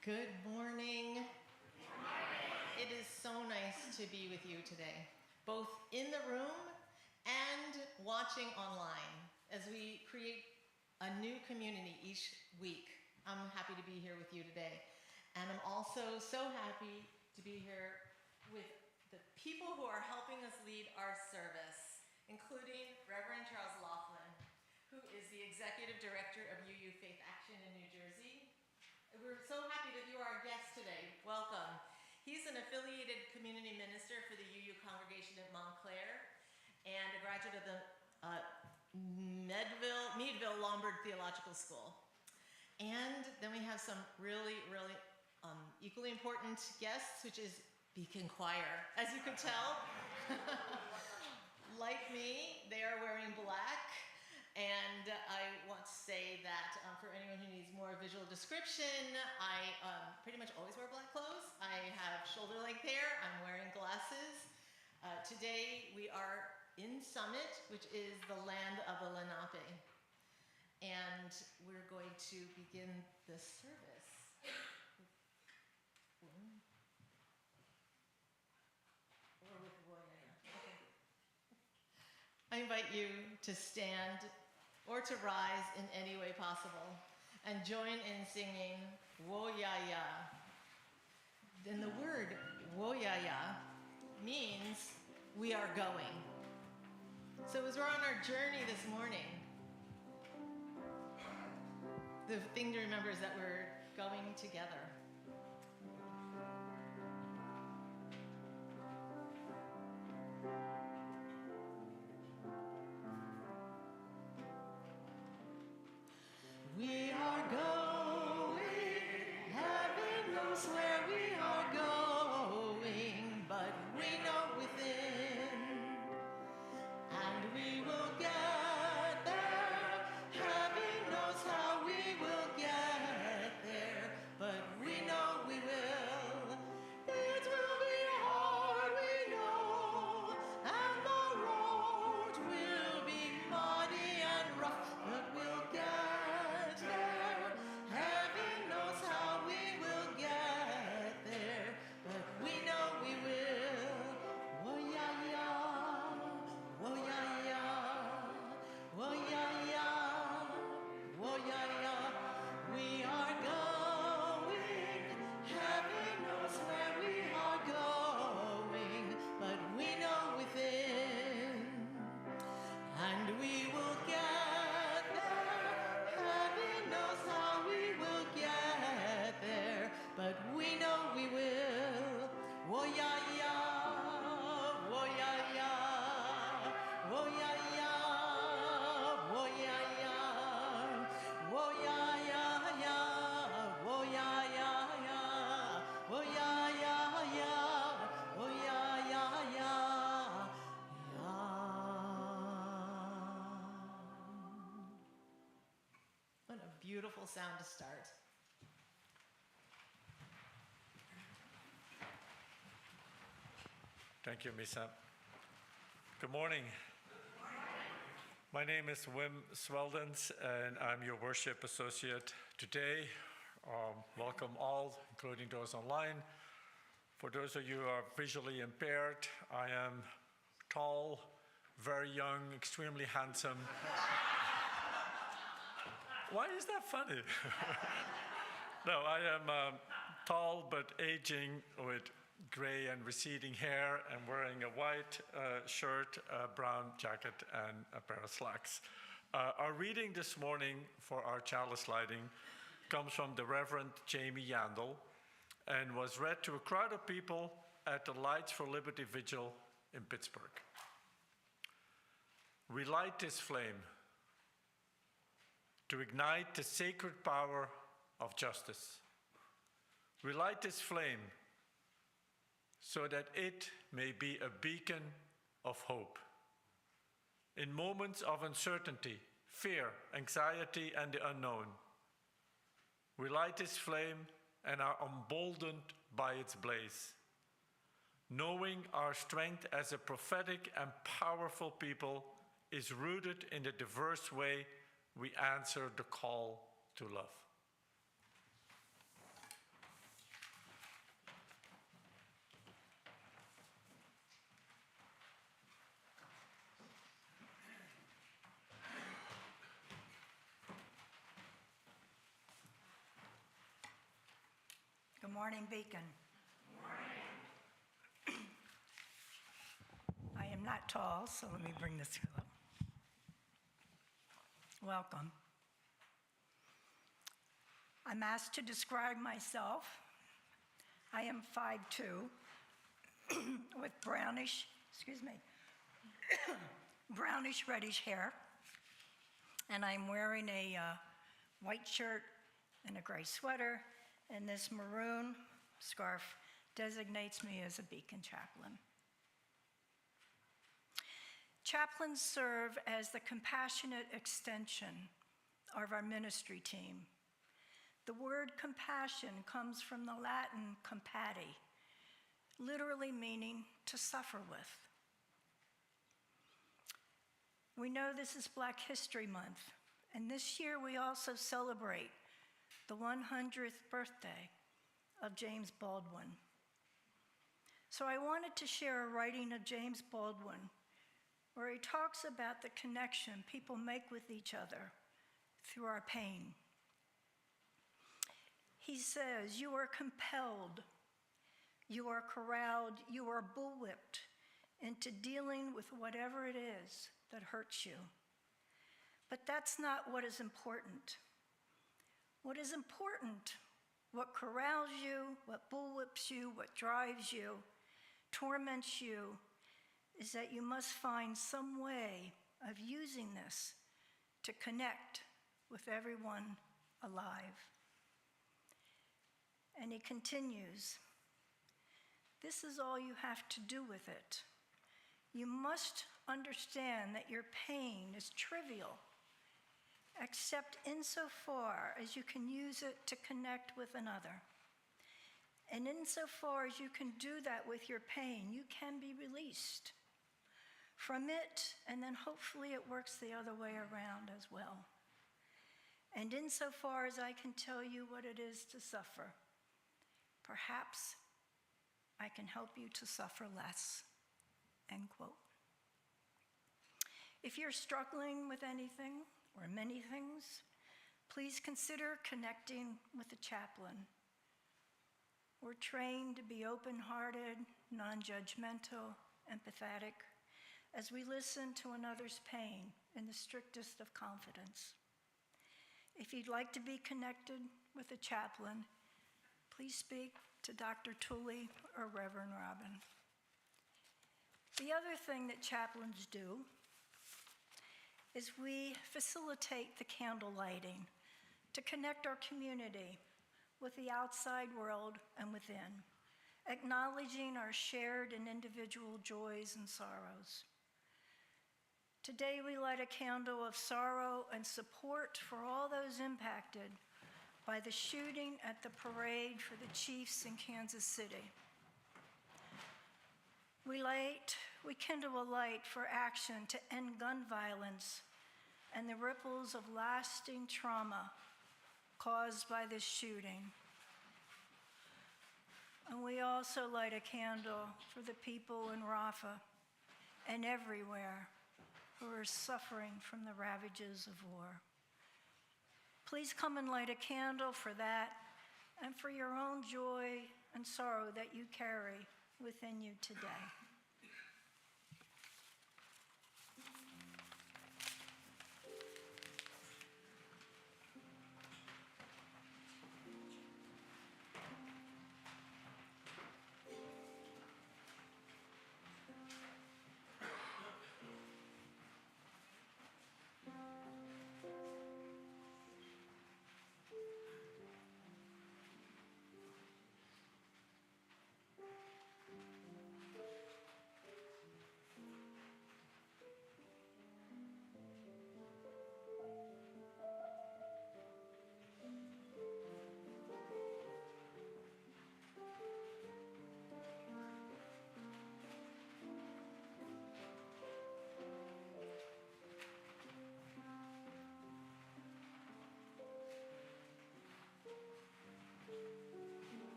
Good morning. It is so nice to be with you today, both in the room and watching online as we create a new community each week. I'm happy to be here with you today. And I'm also so happy to be here with the people who are helping us lead our service, including Reverend Charles Loflin, who is the Executive Director of UU Faith Action in New Jersey. We're so happy that you are our guest today. Welcome. He's an affiliated community minister for the UU congregation at Montclair and a graduate of the Meadville Lombard Theological School. And then we have some really equally important guests, which is Beacon Choir. As you can tell, like me, they are wearing black. And I want to say that for anyone who needs more visual description, I pretty much always wear black clothes. I have shoulder-length hair. I'm wearing glasses. Today we are in Summit, which is the land of the Lenape. And we're going to begin the service. Okay. I invite you to stand or to rise in any way possible and join in singing Wo Ya Ya. Then the word Wo Ya Ya means we are going. So as we're on our journey this morning, the thing to remember is that we're going together. We are going, heaven knows where we are going, but we know within, and we will get there. Heaven knows how we will get there, but we know we will. It will be hard, we know, and the road will be muddy and rough, but we'll get. But we know we will. Wo ya ya, wo ya ya, wo ya ya, wo ya ya, wo ya ya ya, wo ya ya ya, wo ya ya ya, wo ya ya ya, ya. What a beautiful sound to start. Thank you, Misa. Good morning. Good morning. My name is Wim Sveldens, and I'm your worship associate today. Welcome all, including those online. For those of you who are visually impaired, I am tall, very young, extremely handsome. Why is that funny? No, I am tall but aging with gray and receding hair and wearing a white shirt, a brown jacket, and a pair of slacks. Our reading this morning for our chalice lighting comes from the Reverend Jamie Yandel and was read to a crowd of people at the Lights for Liberty Vigil in Pittsburgh. We light this flame to ignite the sacred power of justice. We light this flame so that it may be a beacon of hope. In moments of uncertainty, fear, anxiety, and the unknown, we light this flame and are emboldened by its blaze. Knowing our strength as a prophetic and powerful people is rooted in the diverse way we answer the call to love. Good morning, Beacon. Good morning. I am not tall, so let me bring this up. Welcome. I'm asked to describe myself. I am 5'2", with brownish reddish hair, and I'm wearing a white shirt and a gray sweater, and this maroon scarf designates me as a Beacon chaplain. Chaplains serve as the compassionate extension of our ministry team. The word compassion comes from the Latin compati, literally meaning to suffer with. We know this is Black History Month, and this year we also celebrate the 100th birthday of James Baldwin. So I wanted to share a writing of James Baldwin where he talks about the connection people make with each other through our pain. He says, "You are compelled, you are corralled, you are bullwhipped into dealing with whatever it is that hurts you. But that's not what is important. What is important, what corrals you, what bullwhips you, what drives you, torments you, is that you must find some way of using this to connect with everyone alive." And he continues, "This is all you have to do with it. You must understand that your pain is trivial, except insofar as you can use it to connect with another. And insofar as you can do that with your pain, you can be released from it, and then hopefully it works the other way around as well. And insofar as I can tell you what it is to suffer, perhaps I can help you to suffer less." End quote. If you're struggling with anything or many things, please consider connecting with a chaplain. We're trained to be open-hearted, non-judgmental, empathetic, as we listen to another's pain in the strictest of confidence. If you'd like to be connected with a chaplain, please speak to Dr. Tully or Reverend Robin. The other thing that chaplains do is we facilitate the candle lighting to connect our community with the outside world and within, acknowledging our shared and individual joys and sorrows. Today we light a candle of sorrow and support for all those impacted by the shooting at the parade for the Chiefs in Kansas City. We kindle a light for action to end gun violence and the ripples of lasting trauma caused by this shooting. And we also light a candle for the people in Rafah and everywhere who are suffering from the ravages of war. Please come and light a candle for that and for your own joy and sorrow that you carry within you today.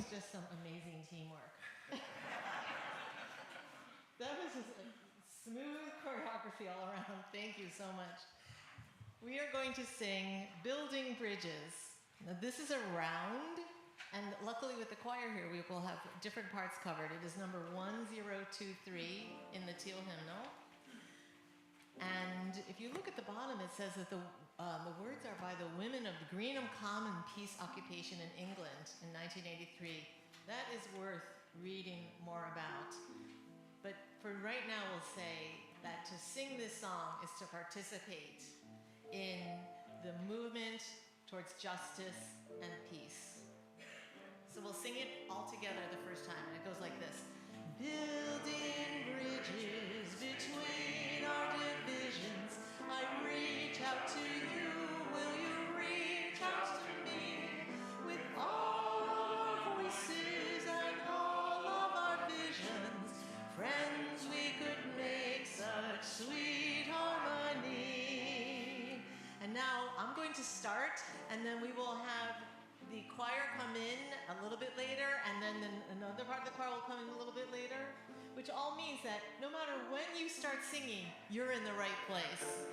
just some amazing teamwork. That was just a smooth choreography all around. Thank you so much. We are going to sing Building Bridges. Now, this is a round, and luckily with the choir here, we will have different parts covered. It is number 1023 in the Til hymnal. And if you look at the bottom, it says that the words are by the women of the Greenham Common Peace Occupation in England in 1983. That is worth reading more about. But for right now, we'll say that to sing this song is to participate in the movement towards justice and peace. So we'll sing it all together the first time, and it goes like this. Building bridges between our divisions, I reach out to you, will you reach out to me? With all our voices and all of our visions, friends, we could make such sweet harmony. And now I'm going to start, and then we will have the choir come in a little bit later, and then another part of the choir will come in a little bit later, which all means that no matter when you start singing, you're in the right place.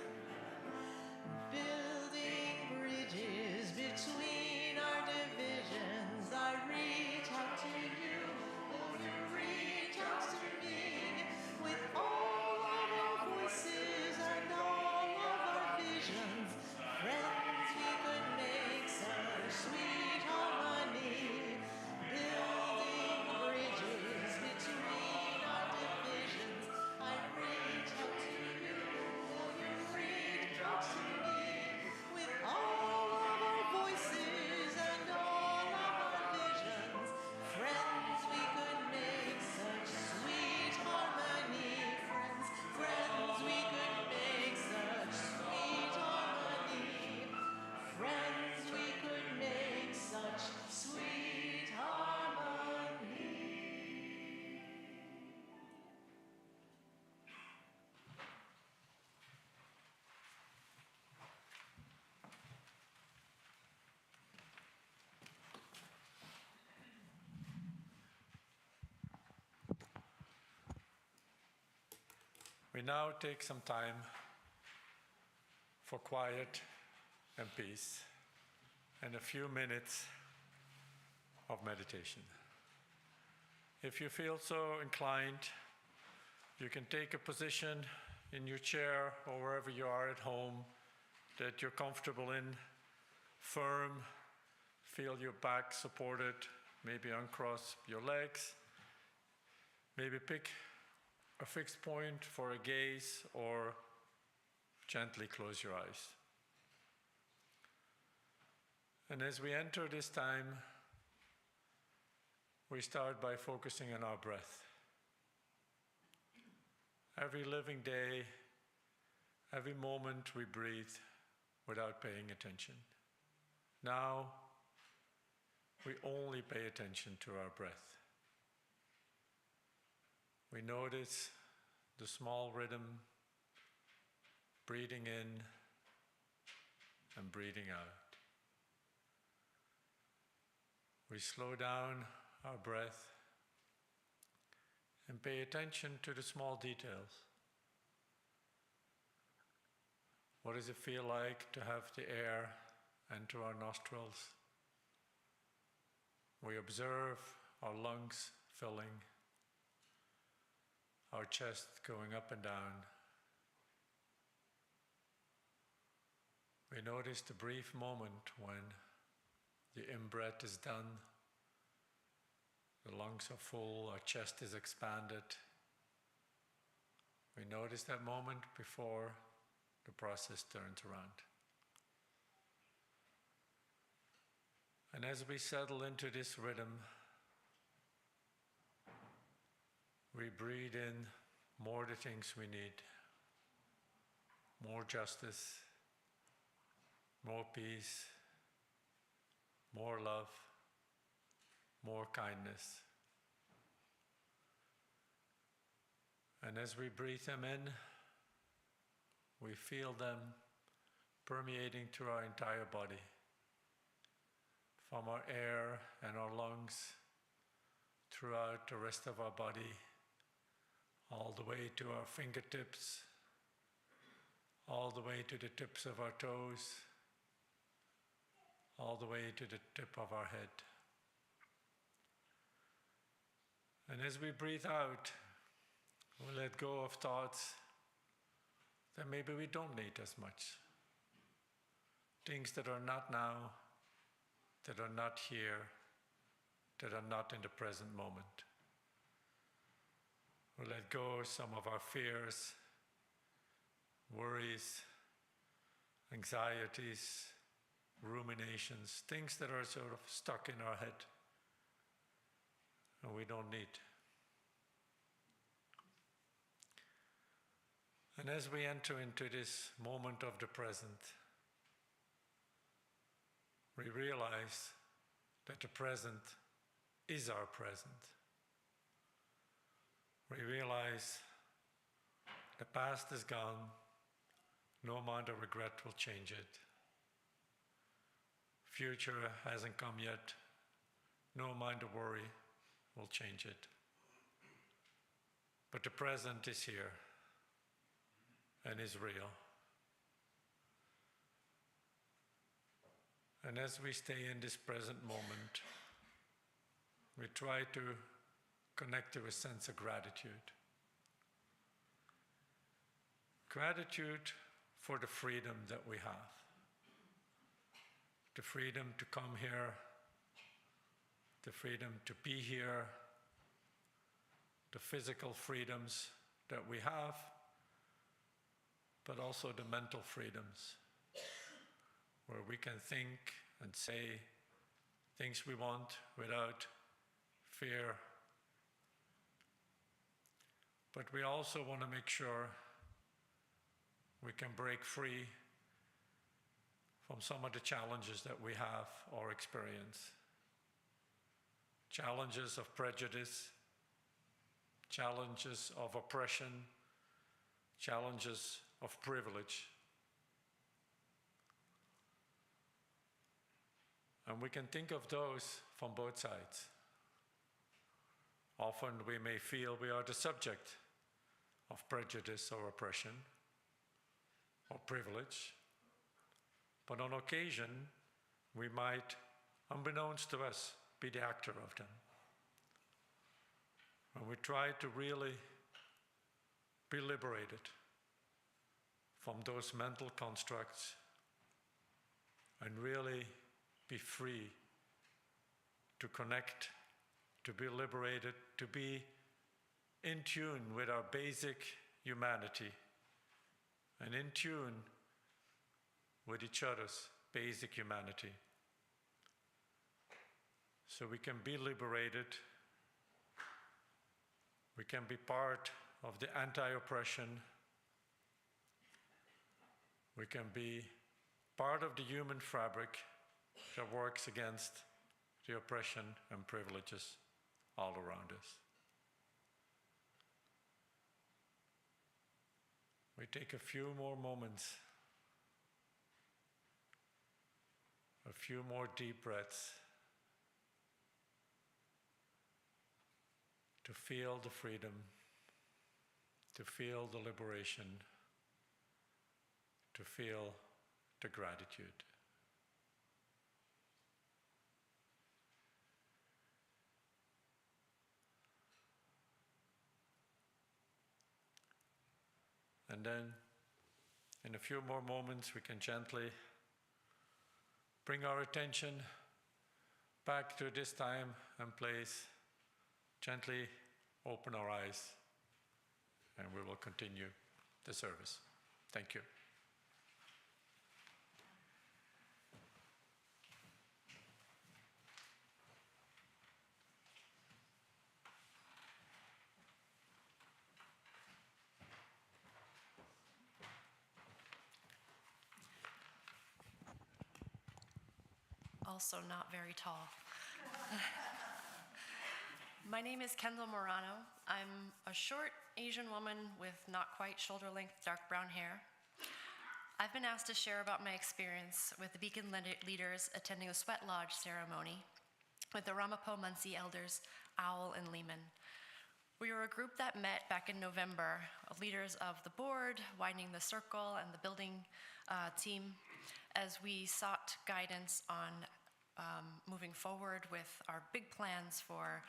Building bridges between our divisions, I reach out to you, will you reach out to me? With all of our voices and all of our visions, friends, we could make such sweet harmony. Building bridges between our divisions, I reach out to you, will you reach out to me? With all of our voices and all of our visions, friends, we could make such sweet harmony. Friends, we could make such sweet harmony. Friends, we could make such sweet harmony. We now take some time for quiet and peace and a few minutes of meditation. If you feel so inclined, you can take a position in your chair or wherever you are at home that you're comfortable in, firm, feel your back supported, maybe uncross your legs, maybe pick a fixed point for a gaze or gently close your eyes. And as we enter this time, we start by focusing on our breath. Every living day, every moment we breathe without paying attention. Now, we only pay attention to our breath. We notice the small rhythm, breathing in and breathing out. We slow down our breath and pay attention to the small details. What does it feel like to have the air enter our nostrils? We observe our lungs filling, our chest going up and down. We notice the brief moment when the in-breath is done, the lungs are full, our chest is expanded. We notice that moment before the process turns around. And as we settle into this rhythm, we breathe in more the things we need. More justice, more peace, more love, more kindness. And as we breathe them in, we feel them permeating through our entire body, from our air and our lungs throughout the rest of our body, all the way to our fingertips, all the way to the tips of our toes, all the way to the tip of our head. And as we breathe out, we let go of thoughts that maybe we don't need as much. Things that are not now, that are not here, that are not in the present moment. We let go of some of our fears, worries, anxieties, ruminations, things that are sort of stuck in our head and we don't need. And as we enter into this moment of the present, we realize that the present is our present. We realize the past is gone, no amount of regret will change it. Future hasn't come yet, no amount of worry will change it. But the present is here and is real. And as we stay in this present moment, we try to connect to a sense of gratitude. Gratitude for the freedom that we have. The freedom to come here, the freedom to be here, the physical freedoms that we have, but also the mental freedoms, where we can think and say things we want without fear. But we also want to make sure we can break free from some of the challenges that we have or experience. Challenges of prejudice, challenges of oppression, challenges of privilege. And we can think of those from both sides. Often we may feel we are the subject of prejudice or oppression or privilege, but on occasion we might, unbeknownst to us, be the actor of them. And we try to really be liberated from those mental constructs and really be free to connect, to be liberated, to be in tune with our basic humanity and in tune with each other's basic humanity. So we can be liberated, we can be part of the anti-oppression, we can be part of the human fabric that works against the oppression and privileges all around us. We take a few more moments, a few more deep breaths to feel the freedom, to feel the liberation, to feel the gratitude. And then, in a few more moments, we can gently bring our attention back to this time and place, gently open our eyes, and we will continue the service. Thank you. Also not very tall. My name is Kendall Morano. I'm a short Asian woman with not quite shoulder-length dark brown hair. I've been asked to share about my experience with the Beacon leaders attending a sweat lodge ceremony with the Ramapo Muncie elders, Owl and Lehman. We were a group that met back in November, leaders of the board, Widening the Circle, and the building team, as we sought guidance on moving forward with our big plans for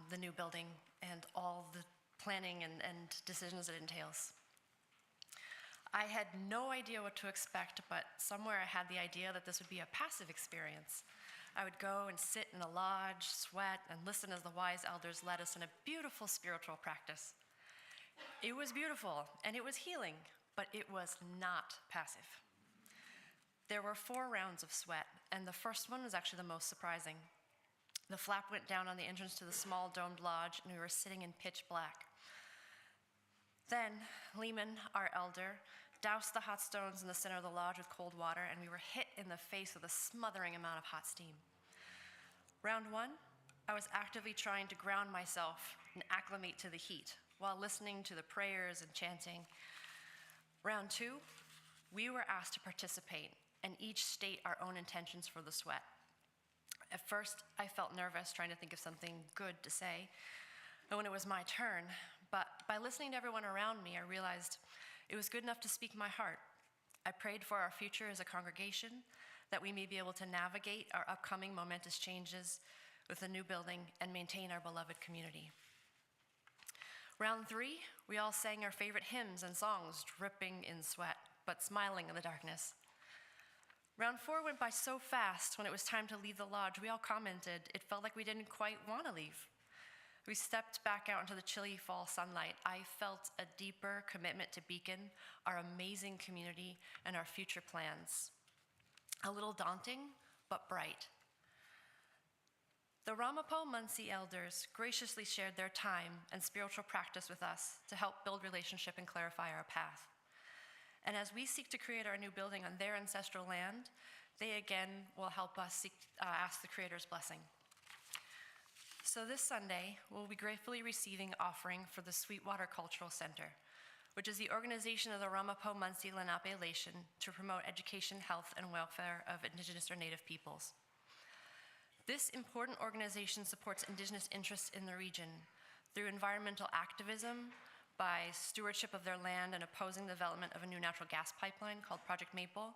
the new building and all the planning and decisions it entails. I had no idea what to expect, but somewhere I had the idea that this would be a passive experience. I would go and sit in a lodge, sweat, and listen as the wise elders led us in a beautiful spiritual practice. It was beautiful, and it was healing, but it was not passive. There were 4 rounds of sweat, and the first one was actually the most surprising. The flap went down on the entrance to the small domed lodge, and we were sitting in pitch black. Then Lehman, our elder, doused the hot stones in the center of the lodge with cold water, and we were hit in the face with a smothering amount of hot steam. Round 1, I was actively trying to ground myself and acclimate to the heat while listening to the prayers and chanting. Round 2, we were asked to participate and each state our own intentions for the sweat. At first, I felt nervous trying to think of something good to say when it was my turn, but by listening to everyone around me, I realized it was good enough to speak my heart. I prayed for our future as a congregation, that we may be able to navigate our upcoming momentous changes with the new building and maintain our beloved community. Round 3, we all sang our favorite hymns and songs, dripping in sweat, but smiling in the darkness. Round 4 went by so fast. When it was time to leave the lodge, we all commented it felt like we didn't quite want to leave. We stepped back out into the chilly fall sunlight. I felt a deeper commitment to Beacon, our amazing community, and our future plans. A little daunting, but bright. The Ramapo Muncie elders graciously shared their time and spiritual practice with us to help build relationship and clarify our path. And as we seek to create our new building on their ancestral land, they again will help us ask the Creator's blessing. So this Sunday, we'll be gratefully receiving offering for the Sweetwater Cultural Center, which is the organization of the Ramapo Muncie Lenape Nation to promote education, health, and welfare of Indigenous or Native peoples. This important organization supports Indigenous interests in the region through environmental activism, by stewardship of their land and opposing the development of a new natural gas pipeline called Project Maple,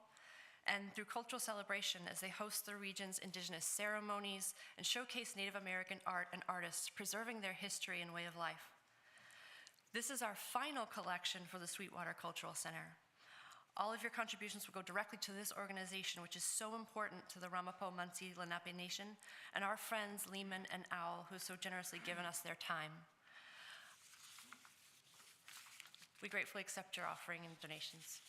and through cultural celebration as they host the region's Indigenous ceremonies and showcase Native American art and artists, preserving their history and way of life. This is our final collection for the Sweetwater Cultural Center. All of your contributions will go directly to this organization, which is so important to the Ramapo Muncie Lenape Nation, and our friends Lehman and Owl, who have so generously given us their time. We gratefully accept your offering and donations.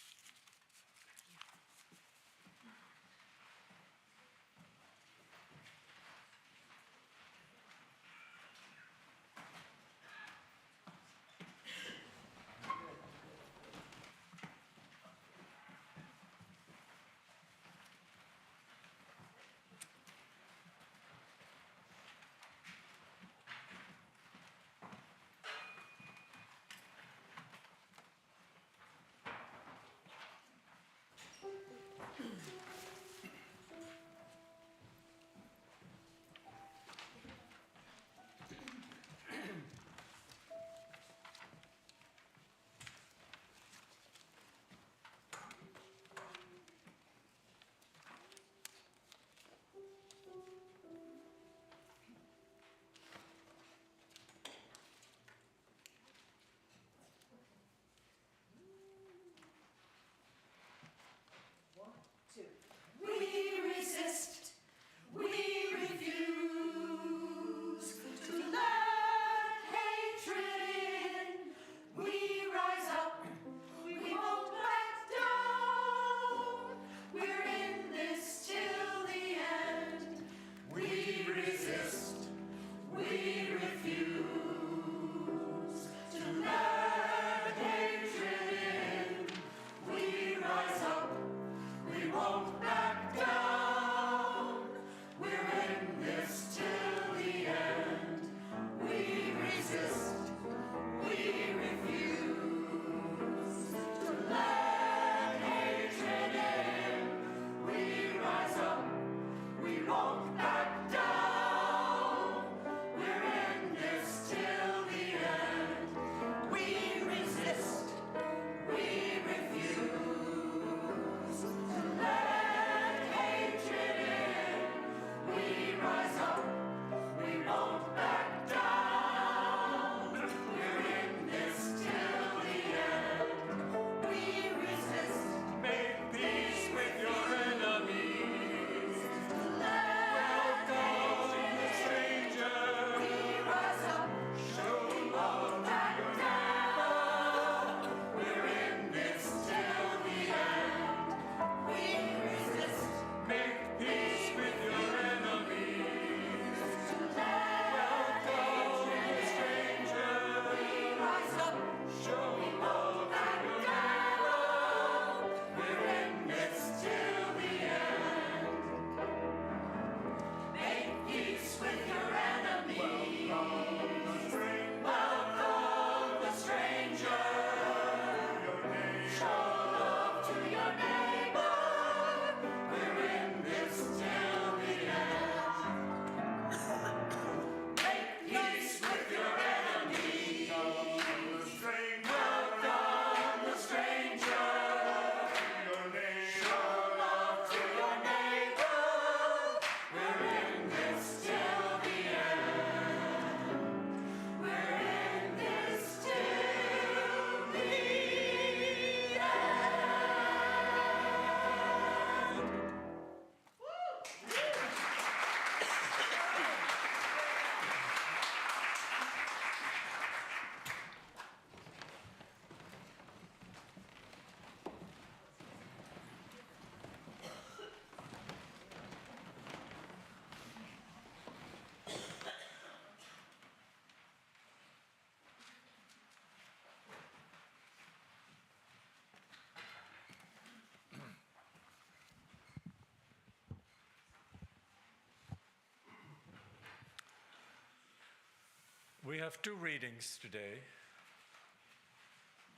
have two readings today.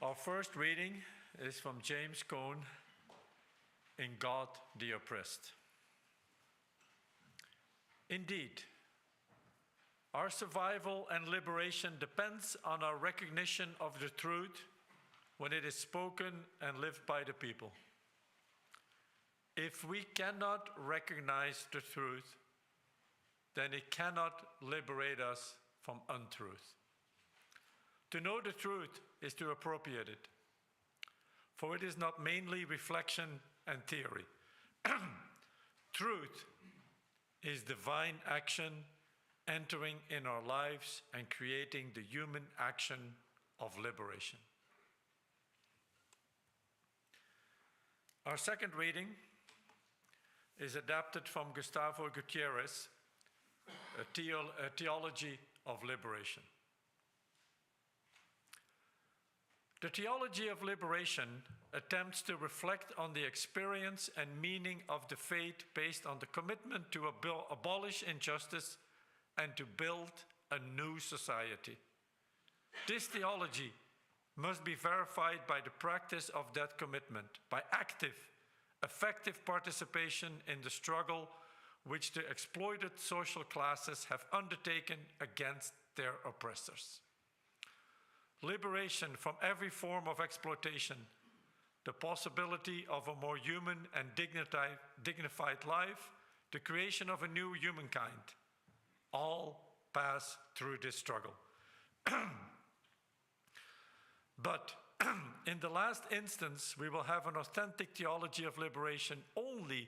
Our first reading is from James Cone in God the Oppressed. Indeed, our survival and liberation depends on our recognition of the truth when it is spoken and lived by the people. If we cannot recognize the truth, then it cannot liberate us from untruth. To know the truth is to appropriate it, for it is not mainly reflection and theory. Truth is divine action entering in our lives and creating the human action of liberation. Our second reading is adapted from Gustavo Gutierrez, a theology of liberation. The theology of liberation attempts to reflect on the experience and meaning of the faith based on the commitment to abolish injustice and to build a new society. This theology must be verified by the practice of that commitment, by active, effective participation in the struggle which the exploited social classes have undertaken against their oppressors. Liberation from every form of exploitation, the possibility of a more human and dignified life, the creation of a new humankind, all pass through this struggle. But in the last instance, we will have an authentic theology of liberation only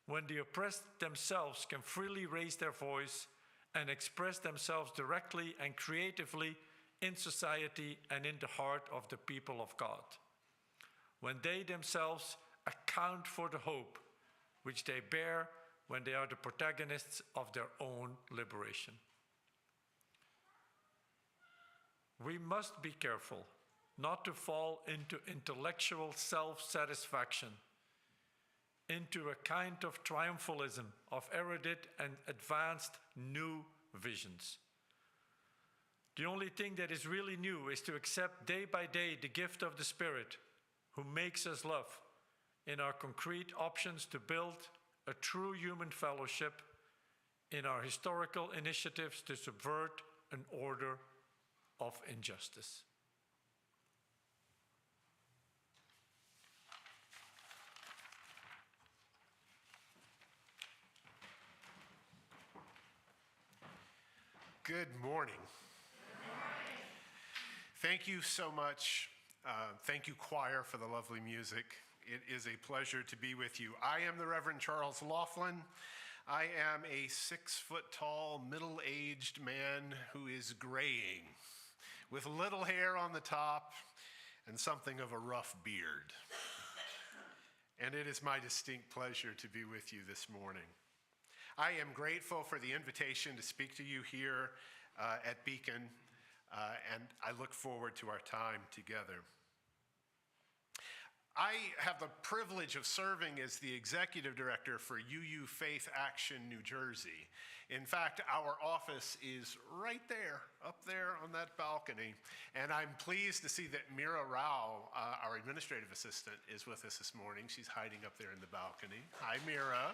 when the oppressed themselves can freely raise their voice and express themselves directly and creatively in society and in the heart of the people of God, when they themselves account for the hope which they bear when they are the protagonists of their own liberation. We must be careful not to fall into intellectual self-satisfaction, into a kind of triumphalism of erudite and advanced new visions. The only thing that is really new is to accept day by day the gift of the Spirit who makes us love in our concrete options to build a true human fellowship, in our historical initiatives to subvert an order of injustice. Good morning. Thank you so much. Thank you, choir, for the lovely music. It is a pleasure to be with you. I am the Reverend Charles Loflin. I am a 6-foot-tall, middle-aged man who is graying, with little hair on the top and something of a rough beard. And it is my distinct pleasure to be with you this morning. I am grateful for the invitation to speak to you here at Beacon, and I look forward to our time together. I have the privilege of serving as the executive director for UU Faith Action New Jersey. In fact, our office is right there, up there on that balcony, and I'm pleased to see that Mira Rao, our administrative assistant, is with us this morning. She's hiding up there in the balcony. Hi, Mira.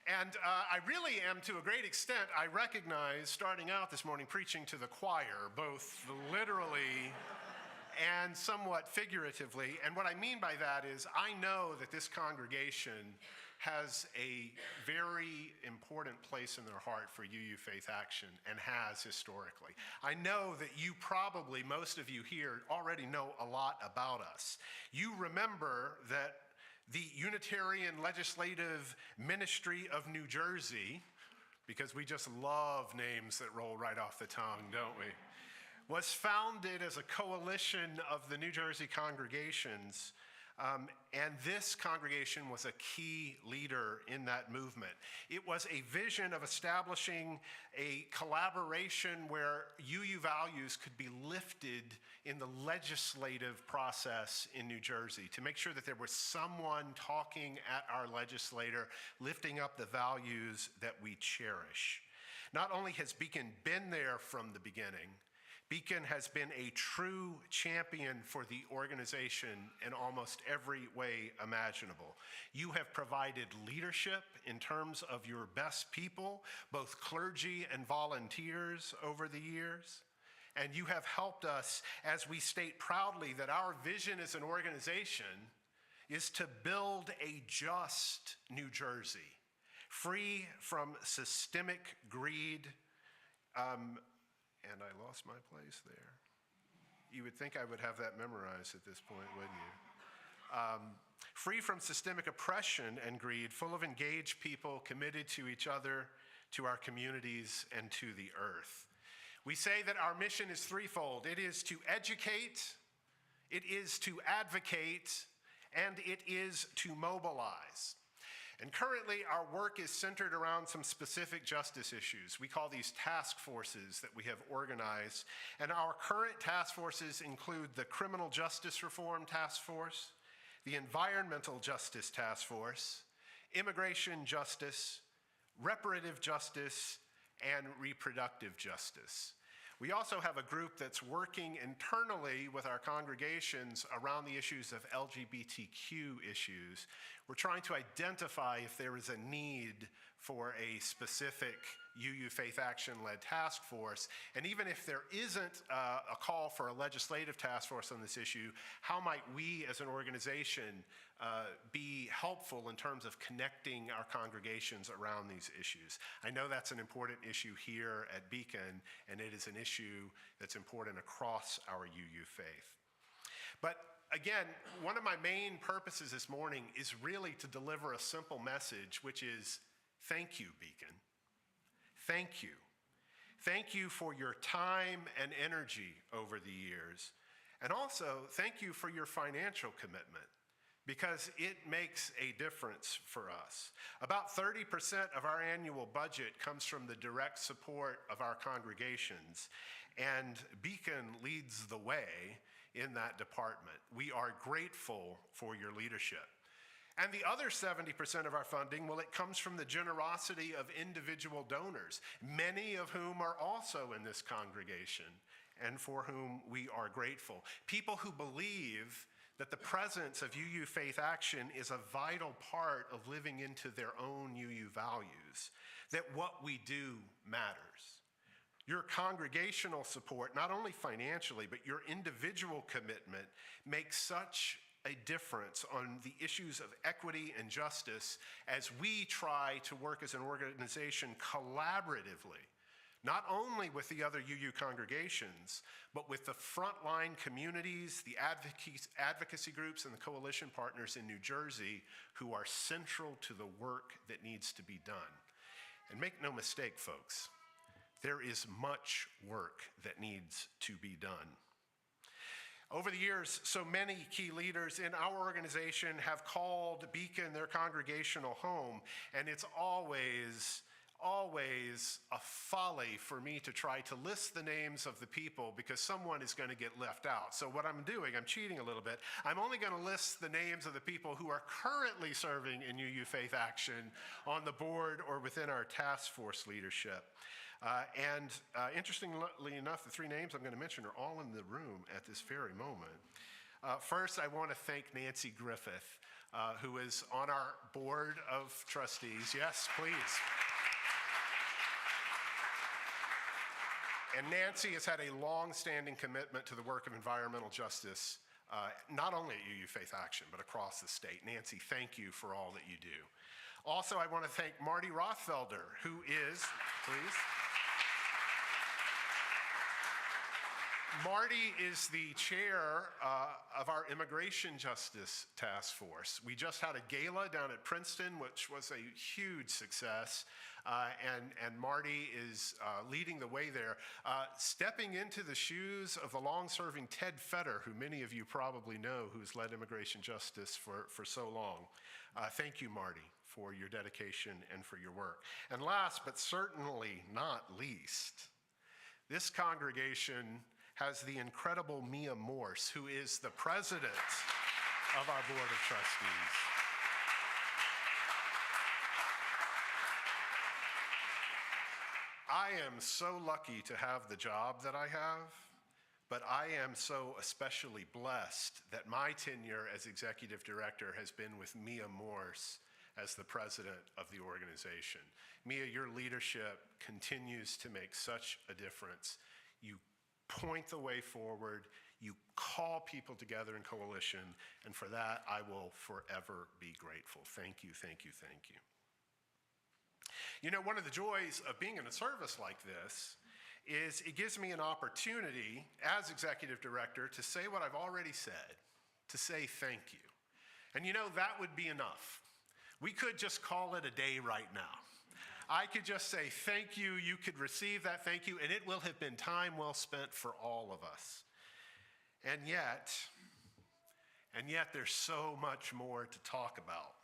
And I really am, to a great extent, I recognize, starting out this morning, preaching to the choir, both literally and somewhat figuratively. And what I mean by that is I know that this congregation has a very important place in their heart for UU Faith Action, and has historically. I know that you probably, most of you here, already know a lot about us. You remember that the Unitarian Legislative Ministry of New Jersey, because we just love names that roll right off the tongue, don't we, was founded as a coalition of the New Jersey congregations, and this congregation was a key leader in that movement. It was a vision of establishing a collaboration where UU values could be lifted in the legislative process in New Jersey, to make sure that there was someone talking at our legislature, lifting up the values that we cherish. Not only has Beacon been there from the beginning, Beacon has been a true champion for the organization in almost every way imaginable. You have provided leadership in terms of your best people, both clergy and volunteers over the years. And you have helped us as we state proudly that our vision as an organization is to build a just New Jersey, free from systemic greed. And I lost my place there. You would think I would have that memorized at this point, wouldn't you? Free from systemic oppression and greed, full of engaged people committed to each other, to our communities, and to the earth. We say that our mission is threefold. It is to educate, it is to advocate, and it is to mobilize. And currently, our work is centered around some specific justice issues. We call these task forces that we have organized. And our current task forces include the Criminal Justice Reform Task Force, the Environmental Justice Task Force, Immigration Justice, Reparative Justice, and Reproductive Justice. We also have a group that's working internally with our congregations around the issues of LGBTQ issues. We're trying to identify if there is a need for a specific UU Faith Action-led task force. And even if there isn't a call for a legislative task force on this issue, how might we as an organization be helpful in terms of connecting our congregations around these issues? I know that's an important issue here at Beacon, and it is an issue that's important across our UU faith. But again, one of my main purposes this morning is really to deliver a simple message, which is thank you, Beacon. Thank you. Thank you for your time and energy over the years. And also, thank you for your financial commitment, because it makes a difference for us. About 30% of our annual budget comes from the direct support of our congregations, and Beacon leads the way in that department. We are grateful for your leadership. And the other 70% of our funding, well, it comes from the generosity of individual donors, many of whom are also in this congregation and for whom we are grateful. People who believe that the presence of UU Faith Action is a vital part of living into their own UU values, that what we do matters. Your congregational support, not only financially, but your individual commitment makes such a difference on the issues of equity and justice as we try to work as an organization collaboratively, not only with the other UU congregations, but with the frontline communities, the advocacy groups, and the coalition partners in New Jersey who are central to the work that needs to be done. And make no mistake, folks, there is much work that needs to be done. Over the years, so many key leaders in our organization have called Beacon their congregational home, and it's always a folly for me to try to list the names of the people because someone is going to get left out. So what I'm doing, I'm cheating a little bit. I'm only going to list the names of the people who are currently serving in UU Faith Action on the board or within our task force leadership. Interestingly enough, the three names I'm going to mention are all in the room at this very moment. First, I want to thank Nancy Griffith, who is on our board of trustees. Yes, please. And Nancy has had a long-standing commitment to the work of environmental justice, not only at UU Faith Action, but across the state. Nancy, thank you for all that you do. Also, I want to thank Marty Rothfelder, who is, please. Marty is the chair of our Immigration Justice Task Force. We just had a gala down at Princeton, which was a huge success, and Marty is leading the way there, stepping into the shoes of the long-serving Ted Fetter, who many of you probably know, who's led immigration justice for so long. Thank you, Marty, for your dedication and for your work. And last, but certainly not least, this congregation has the incredible Mia Morse, who is the president of our Board of Trustees. I am so lucky to have the job that I have, but I am so especially blessed that my tenure as executive director has been with Mia Morse as the president of the organization. Mia, your leadership continues to make such a difference. You point the way forward, you call people together in coalition, and for that I will forever be grateful. Thank you, thank you, thank you. You know, one of the joys of being in a service like this is it gives me an opportunity as executive director to say what I've already said, to say thank you. And you know, that would be enough. We could just call it a day right now. I could just say thank you, you could receive that thank you, and it will have been time well spent for all of us. And yet there's so much more to talk about.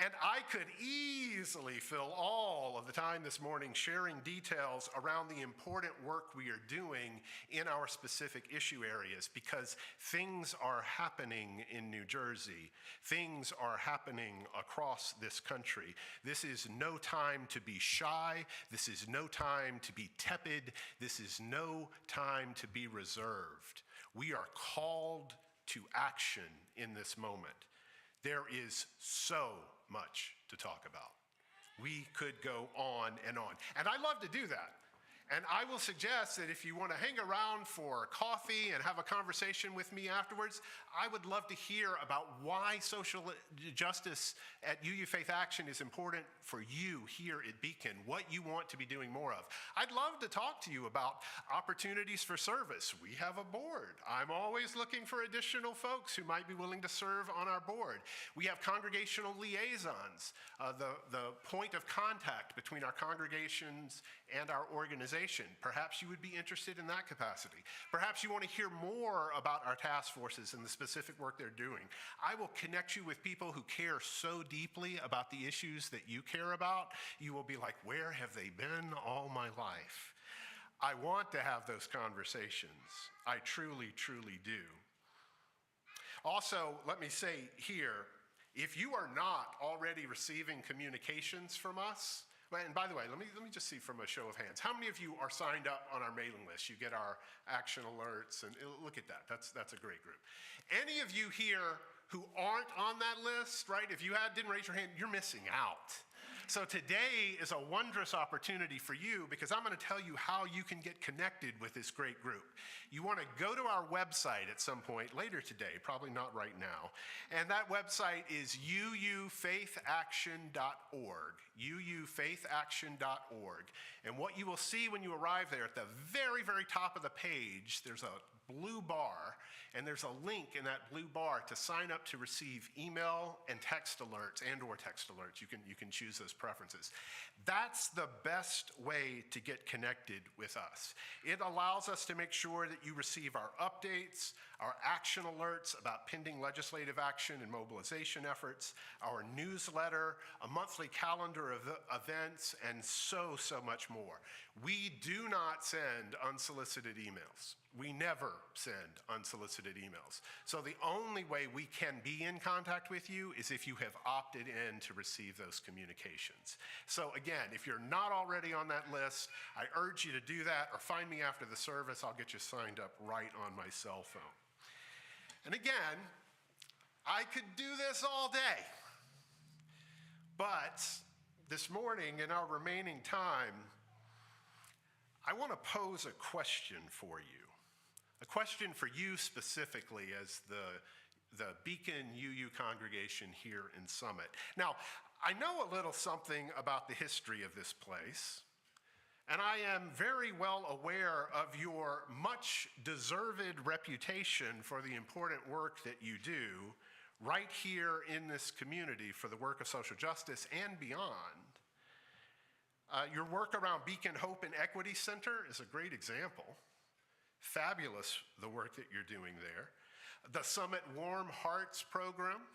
And I could easily fill all of the time this morning sharing details around the important work we are doing in our specific issue areas, because things are happening in New Jersey. Things are happening across this country. This is no time to be shy. This is no time to be tepid. This is no time to be reserved. We are called to action in this moment. There is so much to talk about. We could go on and on. And I love to do that. And I will suggest that if you want to hang around for coffee and have a conversation with me afterwards, I would love to hear about why social justice at UU Faith Action is important for you here at Beacon, what you want to be doing more of. I'd love to talk to you about opportunities for service. We have a board. I'm always looking for additional folks who might be willing to serve on our board. We have congregational liaisons, the point of contact between our congregations and our organization. Perhaps you would be interested in that capacity. Perhaps you want to hear more about our task forces and the specific work they're doing. I will connect you with people who care so deeply about the issues that you care about. You will be like, where have they been all my life? I want to have those conversations. I truly, truly do. Also, let me say here, if you are not already receiving communications from us, and by the way, let me just see from a show of hands. How many of you are signed up on our mailing list? You get our action alerts, and look at that. That's a great group. Any of you here who aren't on that list, right? If you didn't raise your hand, you're missing out. So today is a wondrous opportunity for you, because I'm going to tell you how you can get connected with this great group. You want to go to our website at some point later today, probably not right now, and that website is uufaithaction.org, uufaithaction.org. And what you will see when you arrive there, at the very, very top of the page, there's a blue bar, and there's a link in that blue bar to sign up to receive email and text alerts, and/or text alerts. You can choose those preferences. That's the best way to get connected with us. It allows us to make sure that you receive our updates, our action alerts about pending legislative action and mobilization efforts, our newsletter, a monthly calendar of events, and so much more. We do not send unsolicited emails. We never send unsolicited emails. So the only way we can be in contact with you is if you have opted in to receive those communications. So again, if you're not already on that list, I urge you to do that, or find me after the service. I'll get you signed up right on my cell phone. And again, I could do this all day, but this morning in our remaining time, I want to pose a question for you. A question for you specifically as the Beacon UU congregation here in Summit. Now, I know a little something about the history of this place, and I am very well aware of your much deserved reputation for the important work that you do right here in this community for the work of social justice and beyond. Your work around Beacon Hope and Equity Center is a great example. Fabulous, the work that you're doing there. The Summit Warm Hearts program,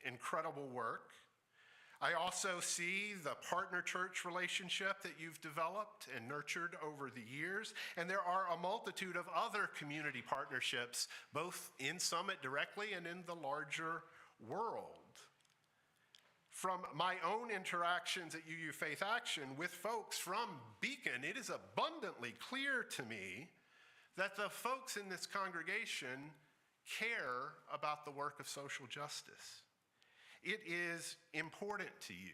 incredible work. I also see the partner church relationship that you've developed and nurtured over the years. And there are a multitude of other community partnerships, both in Summit directly and in the larger world. From my own interactions at UU Faith Action with folks from Beacon, it is abundantly clear to me that the folks in this congregation care about the work of social justice. It is important to you.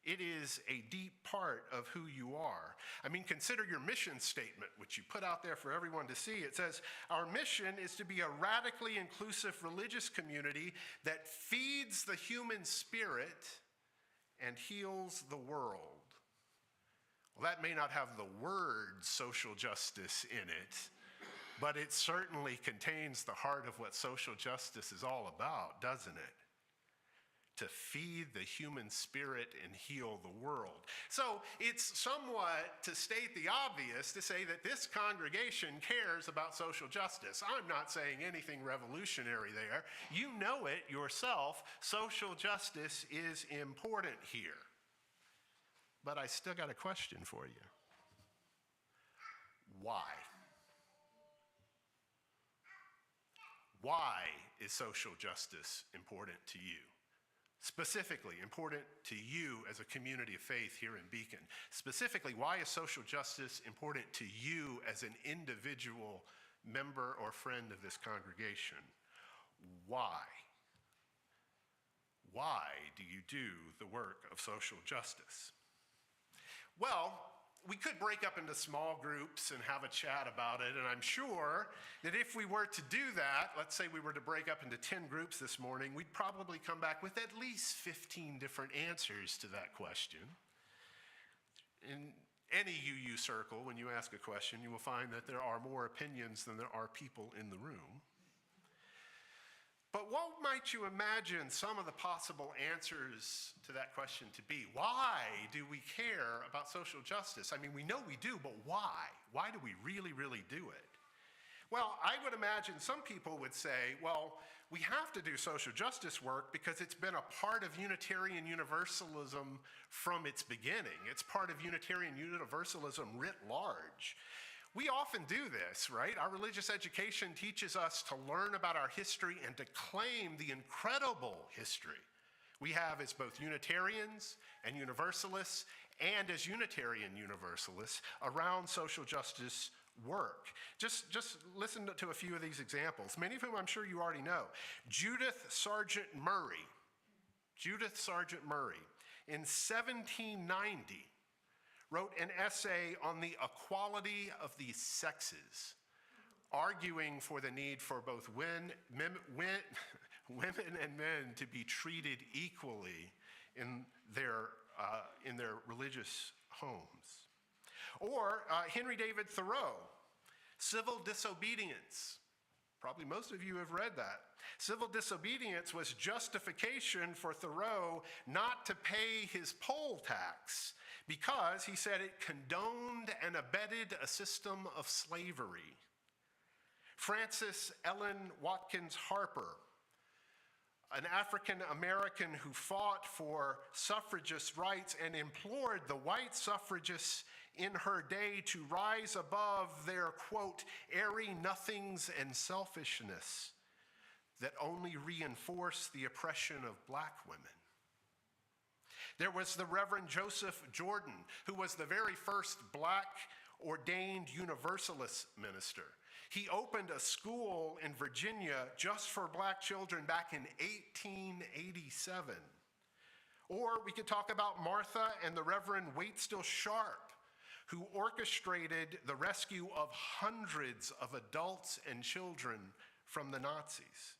It is a deep part of who you are. I mean, consider your mission statement, which you put out there for everyone to see. It says, our mission is to be a radically inclusive religious community that feeds the human spirit and heals the world. Well, that may not have the word social justice in it, but it certainly contains the heart of what social justice is all about, doesn't it? To feed the human spirit and heal the world. So it's somewhat to state the obvious to say that this congregation cares about social justice. I'm not saying anything revolutionary there. You know it yourself. Social justice is important here. But I still got a question for you. Why? Why is social justice important to you? Specifically, important to you as a community of faith here in Beacon. Specifically, why is social justice important to you as an individual member or friend of this congregation? Why? Why do you do the work of social justice? Well, we could break up into small groups and have a chat about it, and I'm sure that if we were to do that, let's say we were to break up into 10 groups this morning, we'd probably come back with at least 15 different answers to that question. In any UU circle, when you ask a question, you will find that there are more opinions than there are people in the room. But what might you imagine some of the possible answers to that question to be? Why do we care about social justice? I mean, we know we do, but why? Why do we really, really do it? Well, I would imagine some people would say, well, we have to do social justice work because it's been a part of Unitarian Universalism from its beginning. It's part of Unitarian Universalism writ large. We often do this, right? Our religious education teaches us to learn about our history and to claim the incredible history we have as both Unitarians and Universalists, and as Unitarian Universalists around social justice work. Just listen to a few of these examples, many of whom I'm sure you already know. Judith Sargent Murray in 1790 wrote an essay on the equality of the sexes, arguing for the need for both women and men to be treated equally in their religious homes. Or Henry David Thoreau, Civil Disobedience. Probably most of you have read that. Civil disobedience was justification for Thoreau not to pay his poll tax because he said it condoned and abetted a system of slavery. Frances Ellen Watkins Harper, an African American who fought for suffragist rights and implored the white suffragists in her day to rise above their, quote, airy nothings and selfishness that only reinforce the oppression of black women. There was the Reverend Joseph Jordan, who was the very first black ordained Universalist minister. He opened a school in Virginia just for black children back in 1887. Or we could talk about Martha and the Reverend Waitstill Sharp, who orchestrated the rescue of hundreds of adults and children from the Nazis.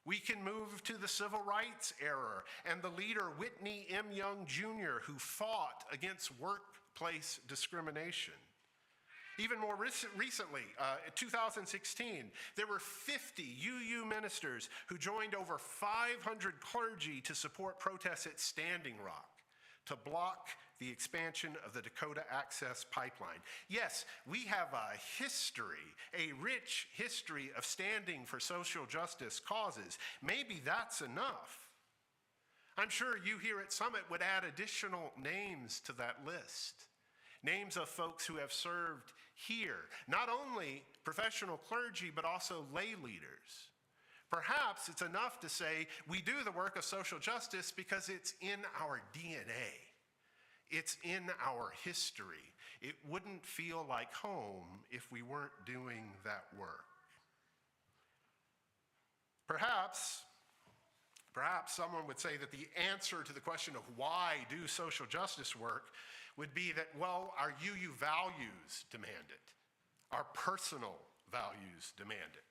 We can move to the Civil Rights era and the leader Whitney M. Young Jr., who fought against workplace discrimination. Even more recently, in 2016, there were 50 UU ministers who joined over 500 clergy to support protests at Standing Rock to block the expansion of the Dakota Access Pipeline. Yes, we have a history, a rich history of standing for social justice causes. Maybe that's enough. I'm sure you here at Summit would add additional names to that list. Names of folks who have served here, not only professional clergy, but also lay leaders. Perhaps it's enough to say we do the work of social justice because it's in our DNA. It's in our history. It wouldn't feel like home if we weren't doing that work. Perhaps someone would say that the answer to the question of why do social justice work would be that, well, our UU values demand it. Our personal values demand it.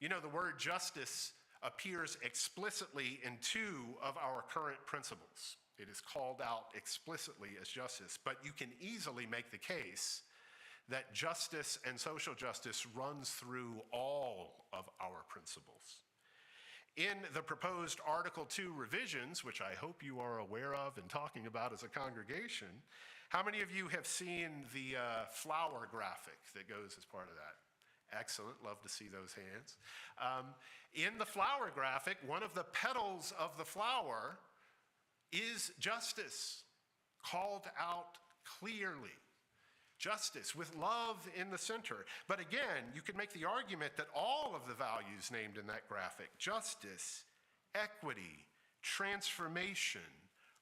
You know, the word justice appears explicitly in 2 of our current principles. It is called out explicitly as justice, but you can easily make the case that justice and social justice runs through all of our principles. In the proposed Article 2 revisions, which I hope you are aware of and talking about as a congregation, how many of you have seen the flower graphic that goes as part of that? Excellent, love to see those hands. In the flower graphic, one of the petals of the flower is justice, called out clearly. Justice with love in the center. But again, you could make the argument that all of the values named in that graphic, justice, equity, transformation,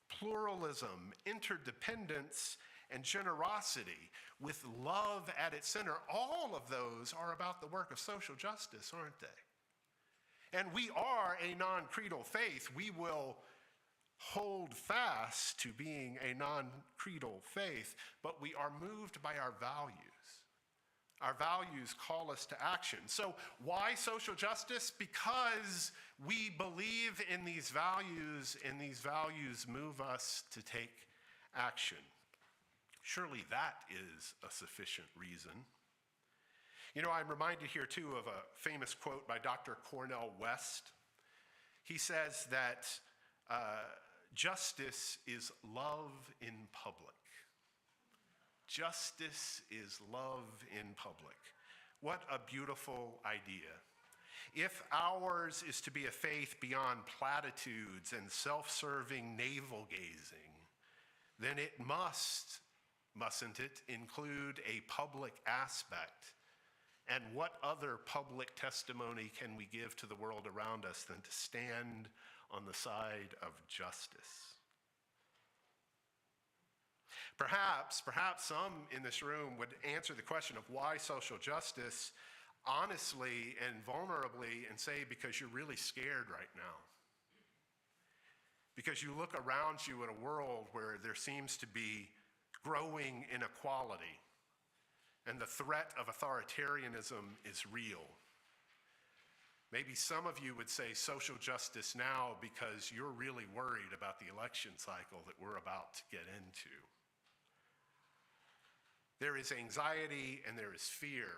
pluralism, interdependence, and generosity, with love at its center, all of those are about the work of social justice, aren't they? And we are a non-creedal faith. We will hold fast to being a non-creedal faith, but we are moved by our values. Our values call us to action. So why social justice? Because we believe in these values, and these values move us to take action. Surely that is a sufficient reason. You know, I'm reminded here too of a famous quote by Dr. Cornel West. He says that justice is love in public. Justice is love in public. What a beautiful idea. If ours is to be a faith beyond platitudes and self-serving navel-gazing, then it mustn't it, include a public aspect? And what other public testimony can we give to the world around us than to stand on the side of justice? Perhaps some in this room would answer the question of why social justice honestly and vulnerably and say, because you're really scared right now. Because you look around you in a world where there seems to be growing inequality, and the threat of authoritarianism is real. Maybe some of you would say social justice now because you're really worried about the election cycle that we're about to get into. There is anxiety and there is fear.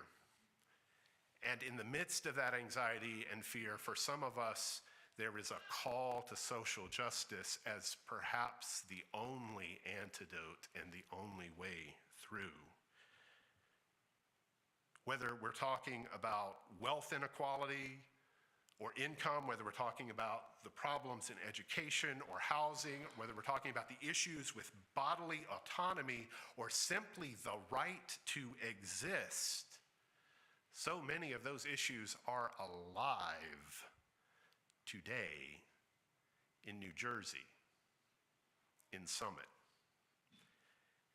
And in the midst of that anxiety and fear, for some of us, there is a call to social justice as perhaps the only antidote and the only way through. Whether we're talking about wealth inequality or income, whether we're talking about the problems in education or housing, whether we're talking about the issues with bodily autonomy or simply the right to exist, so many of those issues are alive today in New Jersey, in Summit,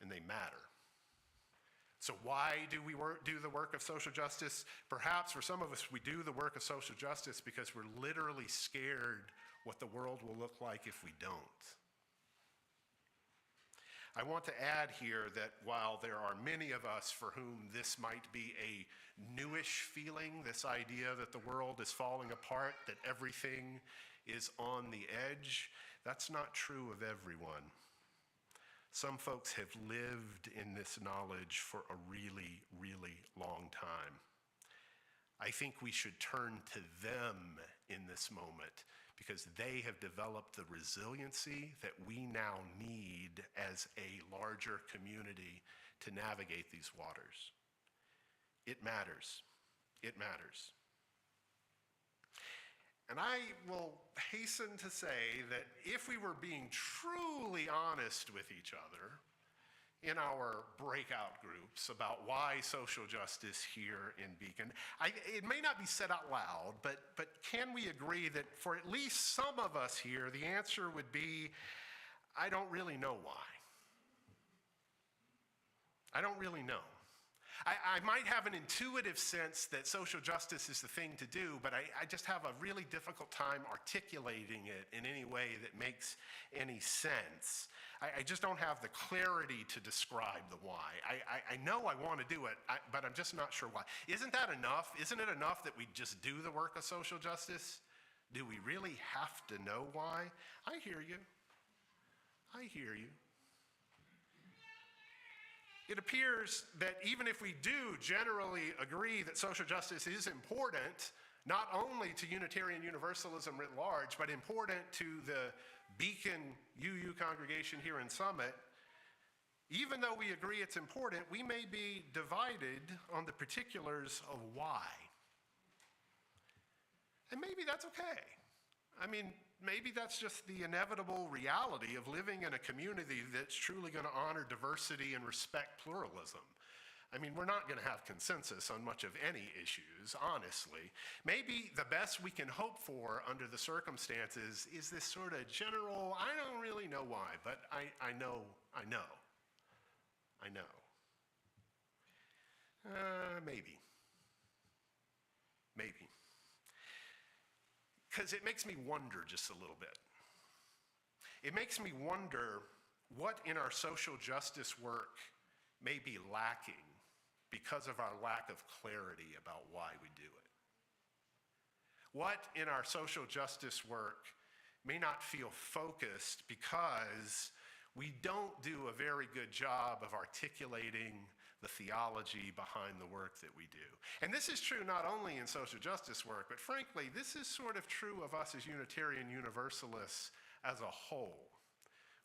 and they matter. So why do we do the work of social justice? Perhaps for some of us, we do the work of social justice because we're literally scared what the world will look like if we don't. I want to add here that while there are many of us for whom this might be a newish feeling, this idea that the world is falling apart, that everything is on the edge, that's not true of everyone. Some folks have lived in this knowledge for a really, really long time. I think we should turn to them in this moment because they have developed the resiliency that we now need as a larger community to navigate these waters. It matters. It matters. And I will hasten to say that if we were being truly honest with each other, in our breakout groups about why social justice here in Beacon. It may not be said out loud, but can we agree that for at least some of us here, the answer would be, I don't really know why. I don't really know. I might have an intuitive sense that social justice is the thing to do, but I just have a really difficult time articulating it in any way that makes any sense. I just don't have the clarity to describe the why. I know I want to do it, but I'm just not sure why. Isn't that enough? Isn't it enough that we just do the work of social justice? Do we really have to know why? I hear you. I hear you. It appears that even if we do generally agree that social justice is important, not only to Unitarian Universalism writ large, but important to the Beacon UU congregation here in Summit, even though we agree it's important, we may be divided on the particulars of why. And maybe that's okay. I mean, maybe that's just the inevitable reality of living in a community that's truly going to honor diversity and respect pluralism. I mean, we're not going to have consensus on much of any issues, honestly. Maybe the best we can hope for under the circumstances is this sort of general, I don't really know why, but I know. Maybe. Because it makes me wonder just a little bit. It makes me wonder what in our social justice work may be lacking because of our lack of clarity about why we do it. What in our social justice work may not feel focused because we don't do a very good job of articulating the theology behind the work that we do. And this is true not only in social justice work, but frankly, this is sort of true of us as Unitarian Universalists as a whole.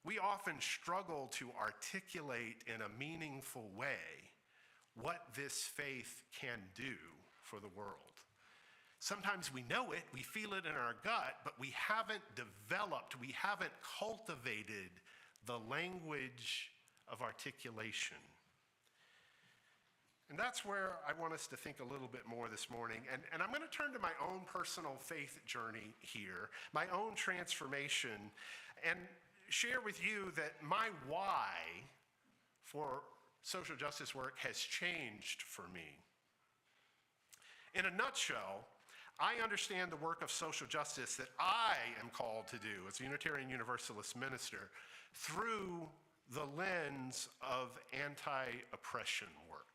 We often struggle to articulate in a meaningful way what this faith can do for the world. Sometimes we know it, we feel it in our gut, but we haven't developed, we haven't cultivated the language of articulation. And that's where I want us to think a little bit more this morning. And I'm going to turn to my own personal faith journey here, my own transformation, and share with you that my why for social justice work has changed for me. In a nutshell, I understand the work of social justice that I am called to do as a Unitarian Universalist minister through the lens of anti-oppression work.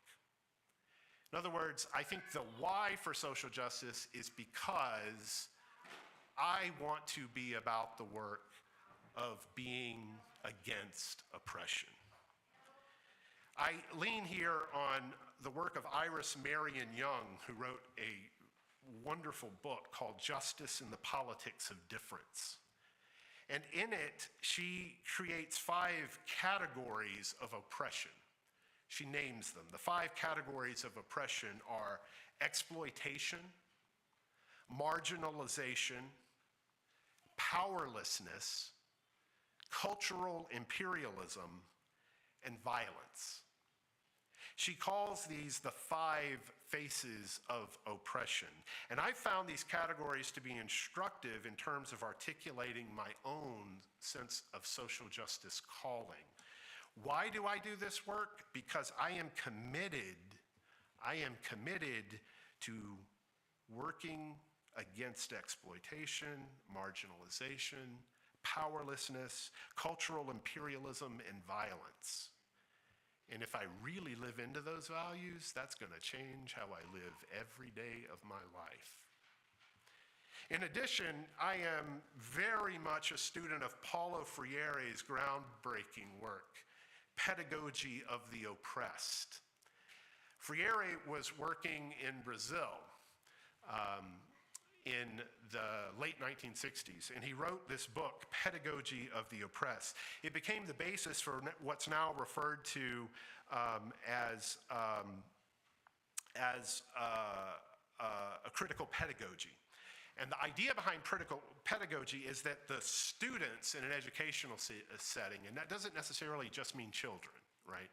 In other words, I think the why for social justice is because I want to be about the work of being against oppression. I lean here on the work of Iris Marion Young, who wrote a wonderful book called Justice in the Politics of Difference. And in it, she creates 5 categories of oppression. She names them. The 5 categories of oppression are exploitation, marginalization, powerlessness, cultural imperialism, and violence. She calls these the 5 faces of oppression. And I found these categories to be instructive in terms of articulating my own sense of social justice calling. Why do I do this work? Because I am committed to working against exploitation, marginalization, powerlessness, cultural imperialism, and violence. And if I really live into those values, that's going to change how I live every day of my life. In addition, I am very much a student of Paulo Freire's groundbreaking work, Pedagogy of the Oppressed. Freire was working in Brazil in the late 1960s, and he wrote this book, Pedagogy of the Oppressed. It became the basis for what's now referred to as a critical pedagogy. And the idea behind critical pedagogy is that the students in an educational setting, and that doesn't necessarily just mean children, right?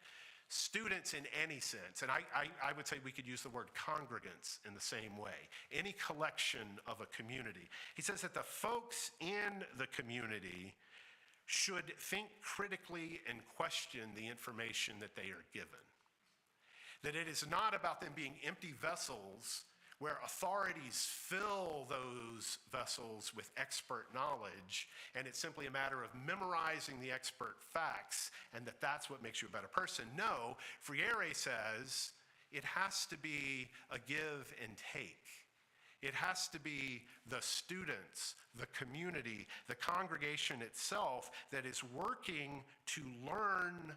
Students in any sense, and I would say we could use the word congregants in the same way, any collection of a community. He says that the folks in the community should think critically and question the information that they are given. That it is not about them being empty vessels where authorities fill those vessels with expert knowledge, and it's simply a matter of memorizing the expert facts, and that's what makes you a better person. No, Freire says it has to be a give and take. It has to be the students, the community, the congregation itself that is working to learn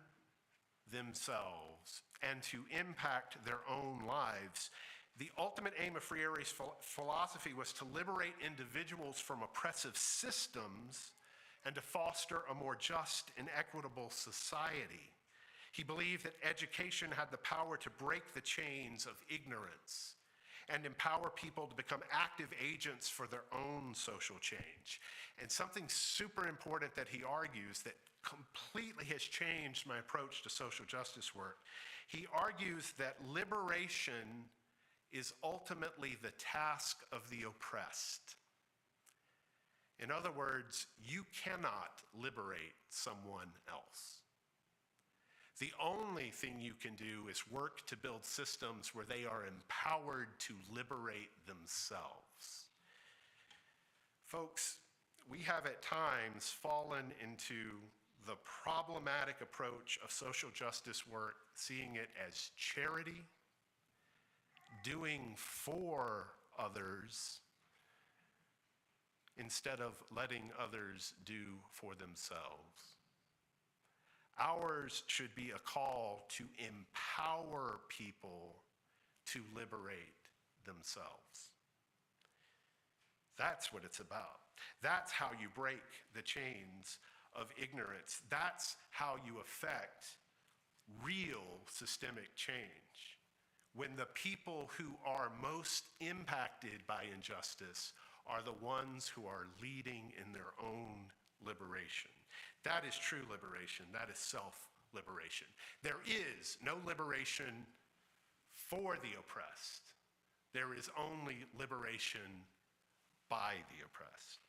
themselves and to impact their own lives. The ultimate aim of Freire's philosophy was to liberate individuals from oppressive systems and to foster a more just and equitable society. He believed that education had the power to break the chains of ignorance and empower people to become active agents for their own social change. And something super important that he argues that completely has changed my approach to social justice work, he argues that liberation is ultimately the task of the oppressed. In other words, you cannot liberate someone else. The only thing you can do is work to build systems where they are empowered to liberate themselves. Folks, we have at times fallen into the problematic approach of social justice work, seeing it as charity, doing for others, instead of letting others do for themselves. Ours should be a call to empower people to liberate themselves. That's what it's about. That's how you break the chains of ignorance. That's how you affect real systemic change. When the people who are most impacted by injustice are the ones who are leading in their own liberation. That is true liberation. That is self-liberation. There is no liberation for the oppressed. There is only liberation by the oppressed.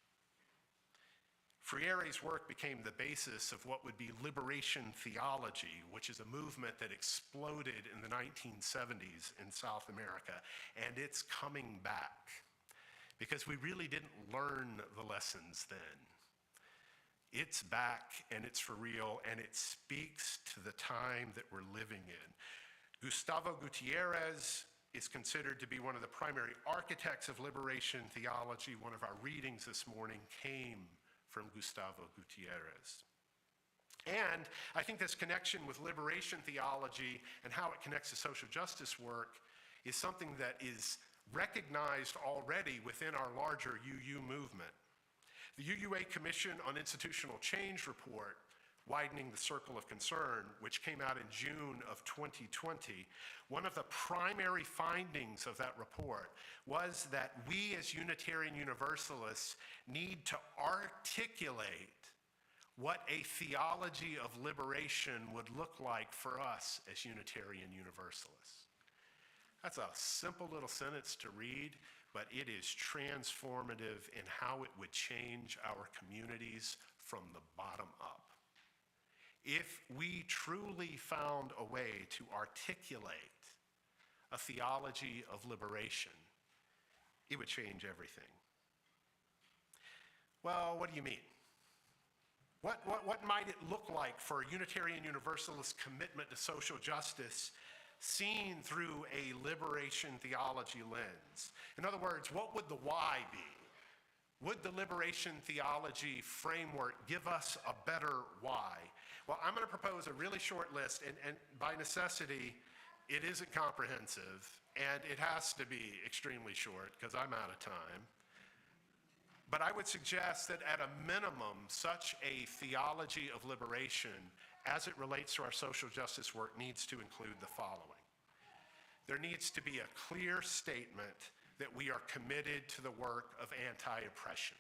Freire's work became the basis of what would be liberation theology, which is a movement that exploded in the 1970s in South America, and it's coming back because we really didn't learn the lessons then. It's back, and it's for real, and it speaks to the time that we're living in. Gustavo Gutierrez is considered to be one of the primary architects of liberation theology. One of our readings this morning came from Gustavo Gutierrez. And I think this connection with liberation theology and how it connects to social justice work is something that is recognized already within our larger UU movement. The UUA Commission on Institutional Change report, Widening the Circle of Concern, which came out in June of 2020, one of the primary findings of that report was that we as Unitarian Universalists need to articulate what a theology of liberation would look like for us as Unitarian Universalists. That's a simple little sentence to read, but it is transformative in how it would change our communities from the bottom up. If we truly found a way to articulate a theology of liberation, it would change everything. Well, what do you mean? What might it look like for a Unitarian Universalist commitment to social justice seen through a liberation theology lens? In other words, what would the why be? Would the liberation theology framework give us a better why? Well, I'm going to propose a really short list, and by necessity, it isn't comprehensive, and it has to be extremely short because I'm out of time. But I would suggest that at a minimum, such a theology of liberation as it relates to our social justice work needs to include the following. There needs to be a clear statement that we are committed to the work of anti-oppression.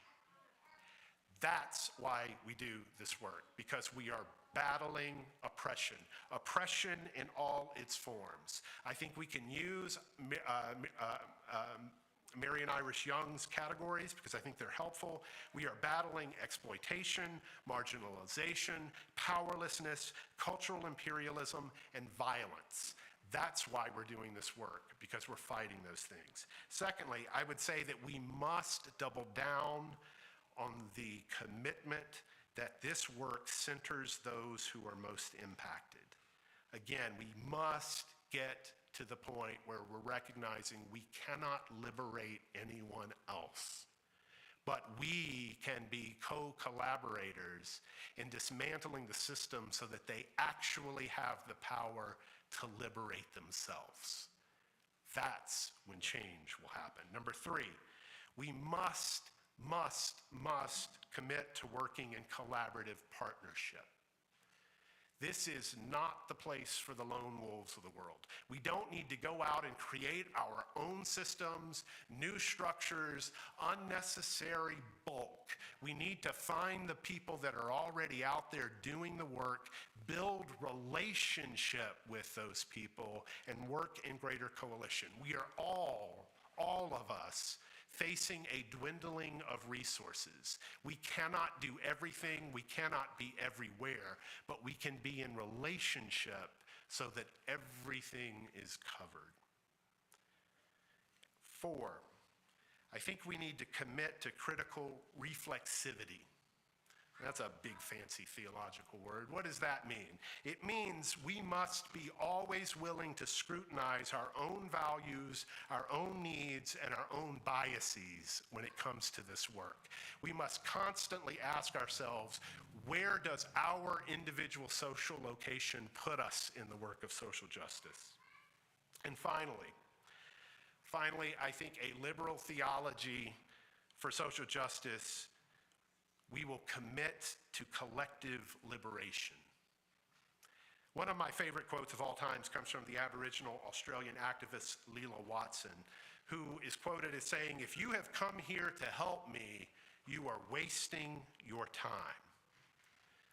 That's why we do this work, because we are battling oppression, oppression in all its forms. I think we can use Marian Irish Young's categories because I think they're helpful. We are battling exploitation, marginalization, powerlessness, cultural imperialism, and violence. That's why we're doing this work, because we're fighting those things. Secondly, I would say that we must double down on the commitment that this work centers those who are most impacted. Again, we must get to the point where we're recognizing we cannot liberate anyone else, but we can be co-collaborators in dismantling the system so that they actually have the power to liberate themselves. That's when change will happen. Number three, we must commit to working in collaborative partnership. This is not the place for the lone wolves of the world. We don't need to go out and create our own systems, new structures, unnecessary bulk. We need to find the people that are already out there doing the work, build relationship with those people, and work in greater coalition. We are all of us, facing a dwindling of resources. We cannot do everything, we cannot be everywhere, but we can be in relationship so that everything is covered. 4, I think we need to commit to critical reflexivity. That's a big fancy theological word. What does that mean? It means we must be always willing to scrutinize our own values, our own needs, and our own biases when it comes to this work. We must constantly ask ourselves, where does our individual social location put us in the work of social justice? And finally, I think a liberal theology for social justice, we will commit to collective liberation. One of my favorite quotes of all times comes from the Aboriginal Australian activist Leela Watson, who is quoted as saying, "If you have come here to help me, you are wasting your time.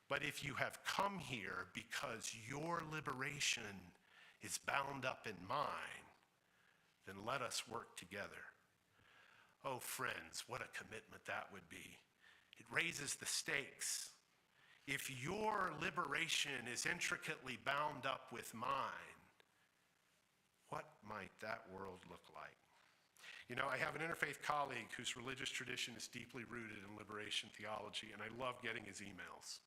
But if you have come here because your liberation is bound up in mine, then let us work together." Oh, friends, what a commitment that would be. It raises the stakes. If your liberation is intricately bound up with mine, what might that world look like? You know, I have an interfaith colleague whose religious tradition is deeply rooted in liberation theology, and I love getting his emails,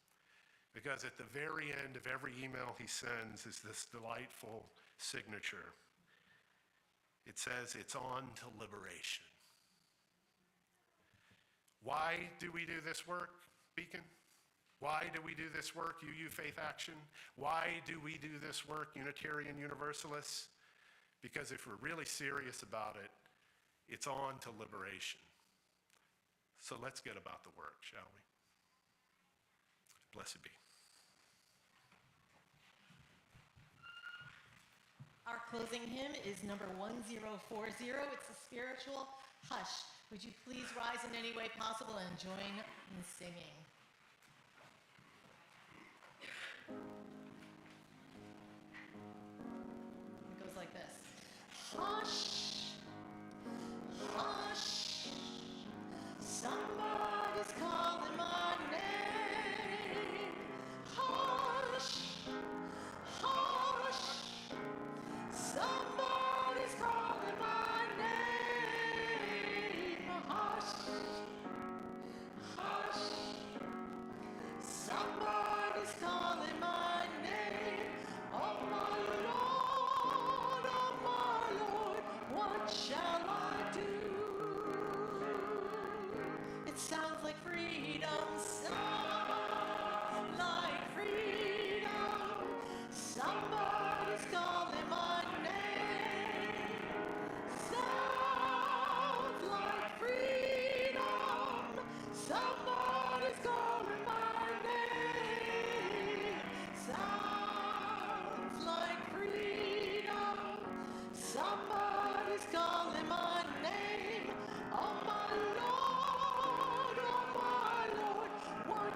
because at the very end of every email he sends is this delightful signature. It says, "It's on to liberation." Why do we do this work, Beacon? Why do we do this work, UU Faith Action? Why do we do this work, Unitarian Universalists? Because if we're really serious about it, it's on to liberation. So let's get about the work, shall we? Blessed be. Our closing hymn is number 1040. It's a spiritual hush. Would you please rise in any way possible and join in singing? It goes like this. Hush, hush, somebody's calling my name. Hush, hush, somebody's calling my name. Hush, hush, somebody's calling my name. Oh my Lord, what shall I do? It sounds like freedom, sounds like freedom. Somebody's calling my name. Sounds like freedom. Somebody's calling my name. Sounds like freedom. Somebody's calling my name. Oh my Lord, what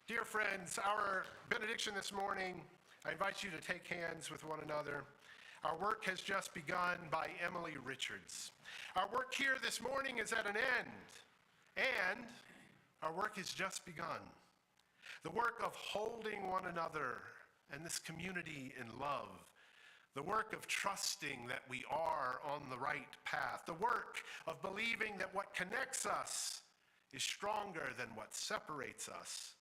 Dear friends, our benediction this morning, I invite you to take hands with one another. Our work has just begun by Emily Richards. Our work here this morning is at an end, and our work has just begun. The work of holding one another and this community in love. The work of trusting that we are on the right path. The work of believing that what connects us is stronger than what separates us.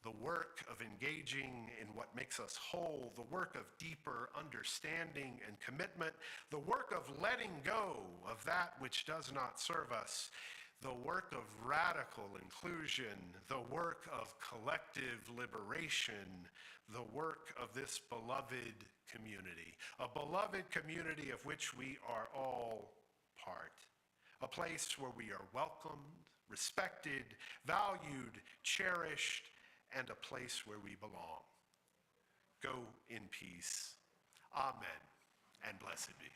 The work of engaging in what makes us whole. The work of deeper understanding and commitment. The work of letting go of that which does not serve us. The work of radical inclusion. The work of collective liberation. The work of this beloved community, a beloved community of which we are all part, a place where we are welcomed, respected, valued, cherished, and a place where we belong. Go in peace. Amen, and blessed be.